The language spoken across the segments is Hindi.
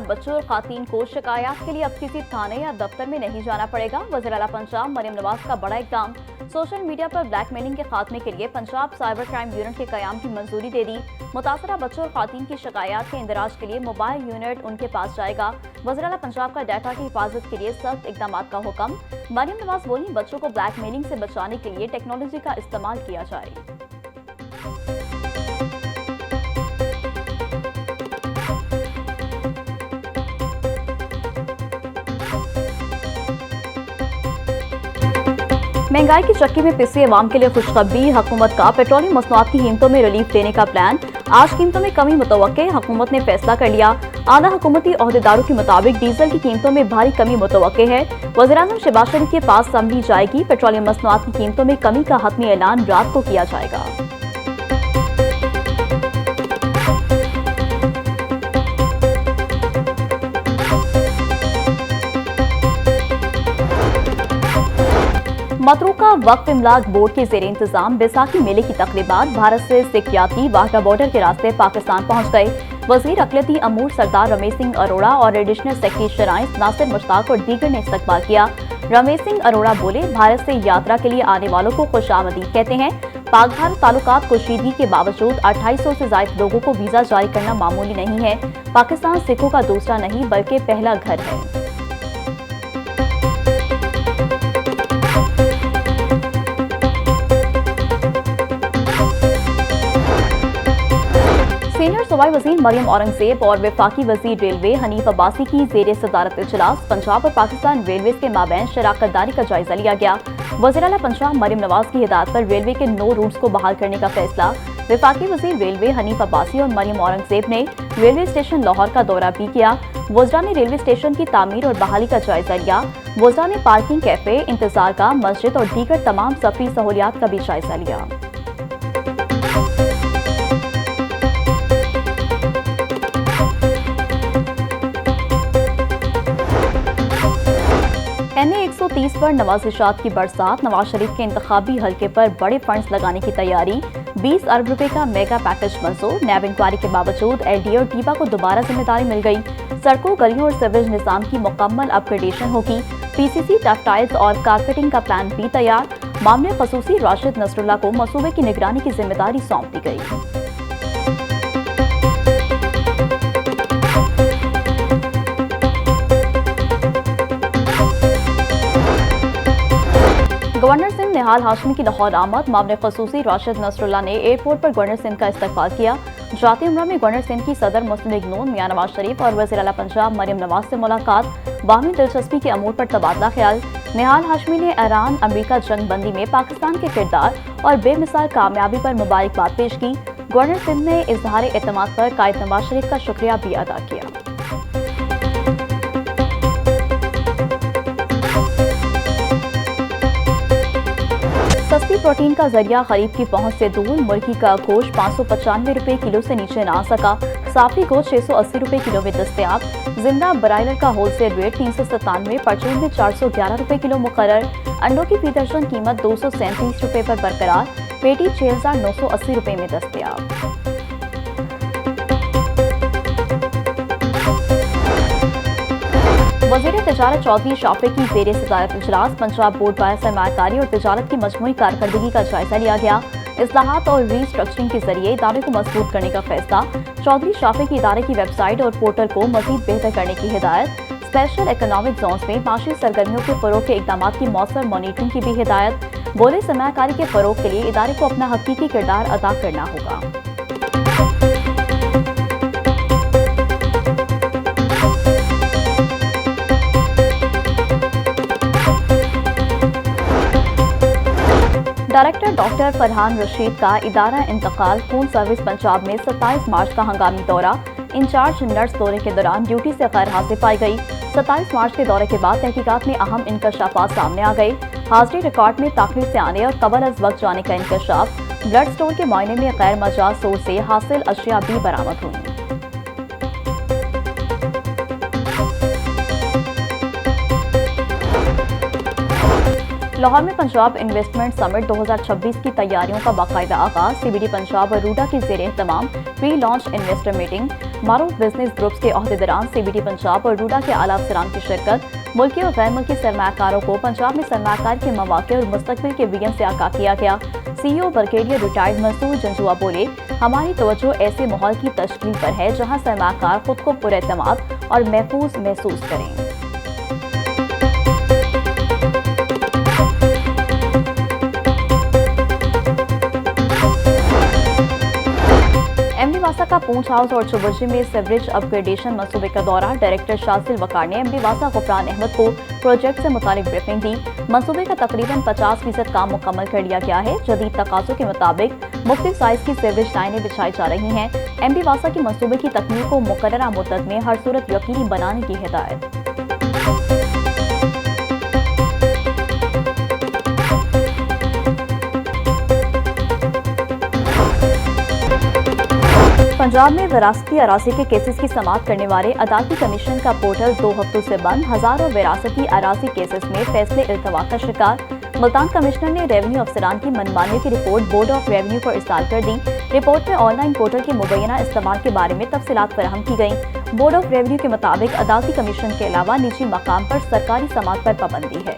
बच्चों और खातन को शिकायत के लिए अब किसी थाने या दफ्तर में नहीं जाना पड़ेगा। वज़ीर आला पंजाब मरियम नवाज का बड़ा इक़दाम। सोशल मीडिया पर ब्लैकमेलिंग के खात्मे के लिए पंजाब साइबर क्राइम यूनिट के क़याम की मंजूरी दे दी। मुतासरा बच्चों और खातन की शिकायत के इंदराज के लिए मोबाइल यूनिट उनके पास जाएगा। वज़ीर आला पंजाब का डाटा की हिफाजत के लिए सख्त इक़दाम का हुक्म। मरियम नवाज बोली, बच्चों को ब्लैकमेलिंग से बचाने के लिए टेक्नोलॉजी का इस्तेमाल किया जाए। महंगाई की चक्की में पिसे अवाम के लिए खुशखबरी। हुकूमत का पेट्रोलियम मसनूआत की कीमतों में रिलीफ देने का प्लान। आज कीमतों में कमी मुतवक्के, हुकूमत ने फैसला कर लिया। आला हुकूमती ओहदेदारों के मुताबिक डीजल की कीमतों में भारी कमी मुतवक्के है। वज़ीर-ए-आज़म शहबाज शरीफ के पास संभली जाएगी। पेट्रोलियम मसनूआत की कीमतों में कमी का हतमी ऐलान रात को किया जाएगा। मतरूका वक्फ इमलाक बोर्ड के ज़ेर इंतजाम बैसाखी मेले की तकरीबात। भारत से सिख यात्री वाघा बॉर्डर के रास्ते पाकिस्तान पहुंच गए। वजीर अक़लियती अमूर सरदार रमेश सिंह अरोड़ा और additional secretary shrine Nasir Mushtaq और दीगर ने इस्तकबाल किया। रमेश सिंह अरोड़ा बोले, भारत से यात्रा के लिए आने वालों को खुशामदीद कहते हैं। पाक भारत ताल्लुकात कुशीदगी के बावजूद 2800 से ज़ायद लोगों को वीज़ा जारी करना मामूली नहीं है। पाकिस्तान सिखों का दूसरा नहीं बल्कि पहला घर है। सीनियर सूबाई वज़ीर मरियम औरंगज़ेब और वफाकी वज़ीर रेलवे हनीफ अब्बासी की ज़ेर सदारत इजलास। पंजाब और पाकिस्तान रेलवे के माबैन शराकतदारी का जायजा लिया गया। वज़ीर आला पंजाब मरियम नवाज की हिदायत पर रेलवे के 9 रूट्स को बहाल करने का फैसला। वफाकी वज़ीर रेलवे हनीफ अब्बासी और मरियम औरंगज़ेब ने रेलवे स्टेशन लाहौर का दौरा भी किया। वज़रा ने रेलवे स्टेशन की तामीर और बहाली का जायजा लिया। वज़रा ने पार्किंग, कैफे, इंतजार गाह, मस्जिद और दीगर तमाम सफरी सहूलियात का भी जायजा लिया। NA 130 पर नवाज़िशात की बरसात। नवाज शरीफ के इंतखाबी हल्के पर बड़े फंड्स लगाने की तैयारी। 20 अरब रुपए का मेगा पैकेज मंजूर। नैब इंक्वायरी के बावजूद LDA और टीबा को दोबारा जिम्मेदारी मिल गई। सड़कों, गलियों और सिविल निजाम की मुकम्मल अपग्रेडेशन होगी। PCC, टैक्टाइल्स और कारपेटिंग का प्लान भी तैयार। मामले खसूसी राशिद नसरुल्ला को मसूबे की निगरानी की जिम्मेदारी सौंप दी गई। गवर्नर सिंध निहाल हाशमी की लाहौर आमद। मामले खसूसी राशिद नसरुल्ला ने एयरपोर्ट पर गवर्नर सिंध का इस्तकबाल किया। जाती उम्रा में गवर्नर सिंध की सदर मुस्लिम लीग नून मियां नवाज शरीफ और वज़ीर आला पंजाब मरियम नवाज से मुलाकात। बाहमी दिलचस्पी के अमूर पर तबादला ख्याल। निहाल हाशमी ने ईरान अमरीका जंग बंदी में पाकिस्तान के किरदार और बेमिसाल कामयाबी पर मुबारकबाद पेश की। गवर्नर सिंध ने इजहार एतमाद पर कायद नवाज शरीफ का शुक्रिया भी अदा किया। सस्ती प्रोटीन का जरिया गरीब की पहुंच से दूर। मुर्गी का गोश्त 595 रुपए किलो से नीचे ना सका। साफी गोश्त 680 रुपए किलो में दस्तयाब। जिंदा ब्रायलर का होलसेल रेट 397, परचून में 411 रुपए किलो मुकर्रर। अंडों की फी दर्जन कीमत 237 रुपए पर बरकरार। पेटी 6980 रुपए में दस्तयाब। वज़ीर तिजारत चौधरी शाफे की ज़ेर सदारत इजलास। पंजाब बोर्ड बाय सरमायाकारी और तिजारत की मजमूई कारकर्दगी का जायजा लिया गया। इस्लाहात और रीस्ट्रक्चरिंग के जरिए इदारे को मजबूत करने का फैसला। चौधरी शाफे की इदारे की वेबसाइट और पोर्टल को मजीद बेहतर करने की हिदायत। स्पेशल इकोनॉमिक जोन्स में माशी सरगर्मियों के फरोग के इकदाम की मौसर मॉनिटरिंग की भी हिदायत। बोले, सरमायाकारी के फरोग के लिए इदारे को अपना हकीकी किरदार अदा करना होगा। डायरेक्टर डॉक्टर फरहान रशीद का इदारा इंतकाल। खून सर्विस पंजाब में 27 मार्च का हंगामी दौरा। इंचार्ज नर्स दौरे के दौरान ड्यूटी से गैर हाजिर पाई गई। 27 मार्च के दौरे के बाद तहकीकात में अहम इंकशाफात सामने आ गए। हाजिरी रिकॉर्ड में ताखिर से आने और कबल अज वक्त जाने का इंकशाफ। ब्लड स्टोर के मुआयने में गैर मजाज सोर्स से हासिल अशिया भी बरामद हुई। लाहौर में पंजाब इन्वेस्टमेंट समिट 2026 की तैयारियों का बाकायदा आगाज। सीबीडी पंजाब और रूडा की ज़ेर एहतमाम प्री लॉन्च इन्वेस्टर मीटिंग। मारूफ बिजनेस ग्रुप्स के अहदेदारान सीबीडी पंजाब और रूडा के आला अफसरान की शिरकत। मुल्की और गैर मुल्की सरमाकारों को पंजाब में सरमाकार के मौके और मुस्तकबिल के विजन से आगाह किया गया। CEO brigadier retired Mansoor Janjua बोले, हमारी तवज्जो ऐसे माहौल की तश्कील पर है जहां सरमाकार खुद को पुरएतमाद और महफूज महसूस करें। एमडी वासा का पूंछ हाउस और चुबुर्जी में सीवरेज अपग्रेडेशन मंसूबे का दौरा। डायरेक्टर शासिल वकार ने एमडी वासा गुफरान अहमद को प्रोजेक्ट से मुतालिक ब्रीफिंग दी। मंसूबे का तकरीबन 50% काम मुकम्मल कर लिया गया है। जदीद तकाज़ों के मुताबिक मुख्तलिफ साइज की सीवरेज लाइनें बिछाई जा रही हैं। एमडी वासा की मंसूबे की तकमील को मुकर्ररा मुद्दत में हर सूरत यकीनी बनाने की हिदायत। पंजाब में विरासती अराजी के केसेस की समाअत करने वाले अदालती कमीशन का पोर्टल 2 हफ्तों से बंद। हजारों विरासती अराजी केसेस में फैसले इल्तवा का शिकार। मुल्तान कमिश्नर ने रेवेन्यू अफसरान की मनमानी की रिपोर्ट बोर्ड ऑफ रेवेन्यू पर इरसाल कर दी। रिपोर्ट में ऑनलाइन पोर्टल के मुबैना इस्तेमाल के बारे में तफसीलात फराहम की गई। बोर्ड ऑफ रेवेन्यू के मुताबिक अदालती कमीशन के अलावा निजी मकाम पर सरकारी समाअत पर पाबंदी है।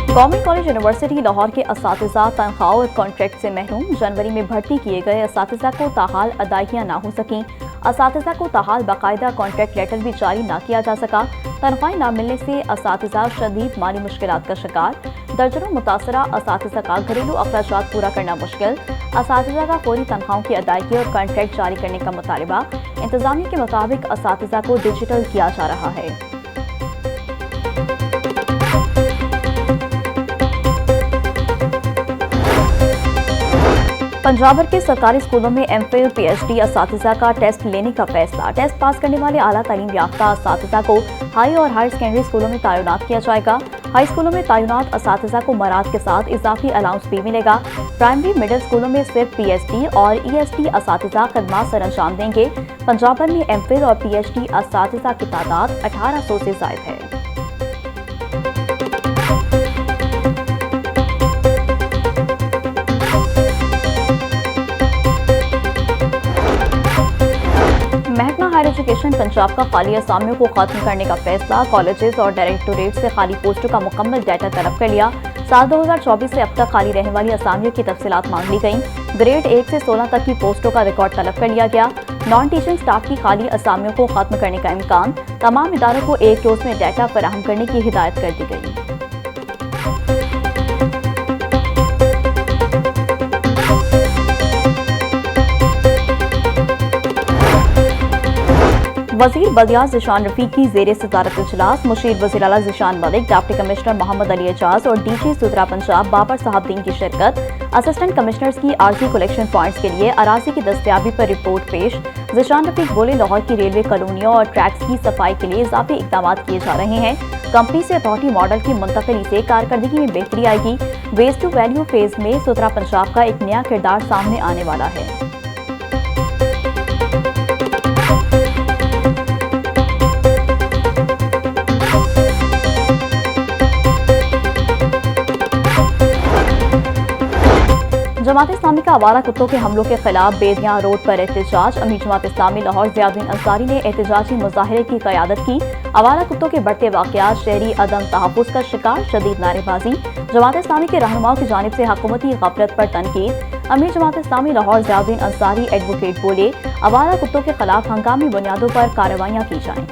गवर्नमेंट कॉलेज यूनिवर्सिटी लाहौर के असातिज़ा तनख्वाह और कॉन्ट्रैक्ट से महरूम। जनवरी में भर्ती किए गए असातिज़ा को ताहाल अदायगियाँ ना हो सकें। असातिज़ा को ताहाल बाकायदा कॉन्ट्रैक्ट लेटर भी जारी ना किया जा सका। तनख्वाहें ना मिलने से असातिज़ा शदीद माली मुश्किलात का शिकार। दर्जनों मुतासरा असातिज़ा का घरेलू अखराजात पूरा करना मुश्किल। असातिज़ा का फौरी तनख्वाहों की अदायगी और कॉन्ट्रैक्ट जारी करने का मुतालबा। इंतजामिया के मुताबिक असातिज़ा को डिजिटल किया जा रहा है। पंजाब भर के सरकारी स्कूलों में एमफिल PhD असातिज़ा का टेस्ट लेने का फैसला। टेस्ट पास करने वाले आला तालीम याफ्ता असातिज़ा को हाई और हायर सेकेंडरी स्कूलों में तैनात किया जाएगा। हाई स्कूलों में तैनात असातिज़ा को मराद के साथ इजाफी अलाउंस भी मिलेगा। प्राइमरी मिडिल स्कूलों में सिर्फ PhD और ESD असातिज़ा खदमात सर अंजाम देंगे। पंजाब भर में एमफिल और PhD असातिज़ा की तादाद 1800 से ज़ायद है। महकमा हायर एजुकेशन पंजाब का खाली असामियों को खत्म करने का फैसला। कॉलेजेस और डायरेक्टोरेट से खाली पोस्टों का मुकम्मल डाटा तलब कर लिया। साल 2024 से अब तक खाली रहने वाली असामियों की तफसीलात मांग ली गई। ग्रेड 1 से 16 तक की पोस्टों का रिकॉर्ड तलब कर लिया गया। नॉन टीचिंग स्टाफ की खाली असामियों को खत्म करने का इम्कान। तमाम इदारों को एक रोज में डाटा फराहम करने की हिदायत कर दी गई। वजीर बल्दियात ज़ीशान रफीक की ज़ेरे सदारत इजलास। मुशीर वज़ीर आला ज़ीशान मलिक, डिप्टी कमिश्नर मोहम्मद अली एजाज और DG सूत्रा पंजाब बाबर साहबदीन की शिरकत। असिस्टेंट कमिश्नर्स की आर्जी कलेक्शन पॉइंट्स के लिए अराजी की दस्तयाबी पर रिपोर्ट पेश। ज़ीशान रफीक बोले, लाहौर की रेलवे कॉलोनियों और ट्रैक्स की सफाई के लिए इजाफी इकदाम किए जा रहे हैं। कंपनी से अथॉरिटी मॉडल की मुंतकिली से कारकर्दगी में बेहतरी आएगी। वेस्ट टू वैल्यू फेज में सूत्रा पंजाब का एक नया किरदार सामने आने वाला है। जमात इस्लामी का आवारा कुत्तों के हमलों के खिलाफ बेदियां रोड पर एहतजाज। अमीर जमात इस्लामी लाहौर ज़ियाउद्दीन अंसारी ने एहतजाजी मुजाहरे की क़यादत की। आवारा कुत्तों के बढ़ते वाक़यात शहरी अदम तहफ़्फ़ुज़ का शिकार, शदीद नारेबाजी। जमात इस्लामी के रहनुमाओं की जानिब से हुकूमती गफलत पर तनकीद। अमीर जमात इस्लामी लाहौर ज़ियाउद्दीन अंसारी एडवोकेट बोले, आवारा कुत्तों के खिलाफ हंगामी बुनियादों पर कार्रवाइयाँ की जाएं।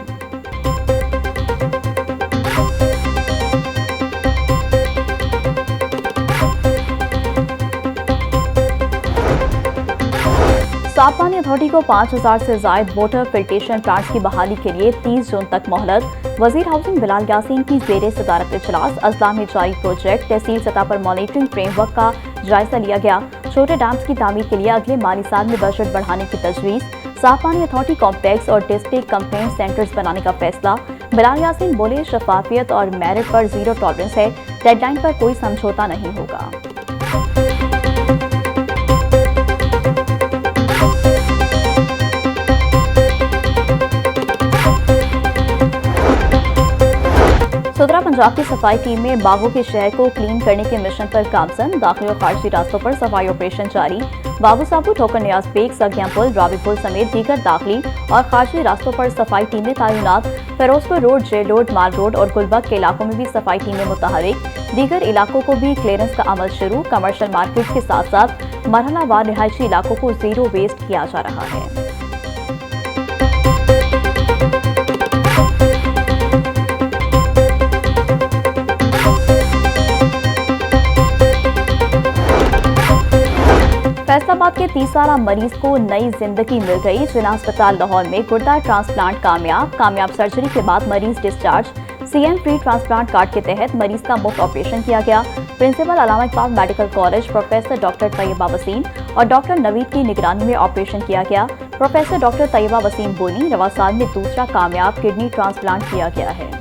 साफ पानी अथॉरिटी को 5000 से जायद वाटर फिल्ट्रेशन प्लांट्स की बहाली के लिए 30 जून तक मोहलत। वजीर हाउसिंग बिलाल यासीन की ज़ेरे सदारत इजलास। अजला में जारी प्रोजेक्ट तहसील सतह पर मॉनिटरिंग फ्रेमवर्क का जायजा लिया गया। छोटे डैम्स की तामीर के लिए अगले माली साल में बजट बढ़ाने की तजवीज़। साफ पानी अथॉरिटी कॉम्प्लेक्स और डिस्ट्रिक्ट कंप्लेंट सेंटर्स बनाने का फैसला। बिलाल यासीन बोले, शफाफियत और मेरिट पर जीरो टॉलरेंस है। डेडलाइन पर कोई समझौता नहीं होगा। पंजाब की सफाई टीम में बागों के शहर को क्लीन करने के मिशन पर गामजन। दाखिली और खारजी रास्तों पर सफाई ऑपरेशन जारी। बाबू साबू, ठोकर नियाज बेग, सगिया पुल, रावी पुल समेत दीगर दाखिली और खारजी रास्तों पर सफाई टीमें तैनात। फिरोजपुर रोड, जेल रोड, माल रोड और गुलबर्ग के इलाकों में भी सफाई टीमें मुतहरिक। दीगर इलाकों को भी क्लियरेंस का अमल शुरू। कमर्शियल मार्केट के साथ साथ मरहलावार रिहायशी इलाकों को जीरो वेस्ट किया जा रहा है। फैसलाबाद के 30 साला मरीज को नई जिंदगी मिल गई। जिला अस्पताल लाहौर में गुर्दा ट्रांसप्लांट कामयाब सर्जरी के बाद मरीज discharge. CM free transplant card के तहत मरीज का मुफ्त ऑपरेशन किया गया। Principal Allama Iqbal medical college professor doctor Tayyaba Waseem और डॉक्टर नवीद की निगरानी में ऑपरेशन किया गया। प्रोफेसर डॉक्टर तैयबा वसीम बोली, रवा साल में दूसरा कामयाब किडनी ट्रांसप्लांट किया गया है।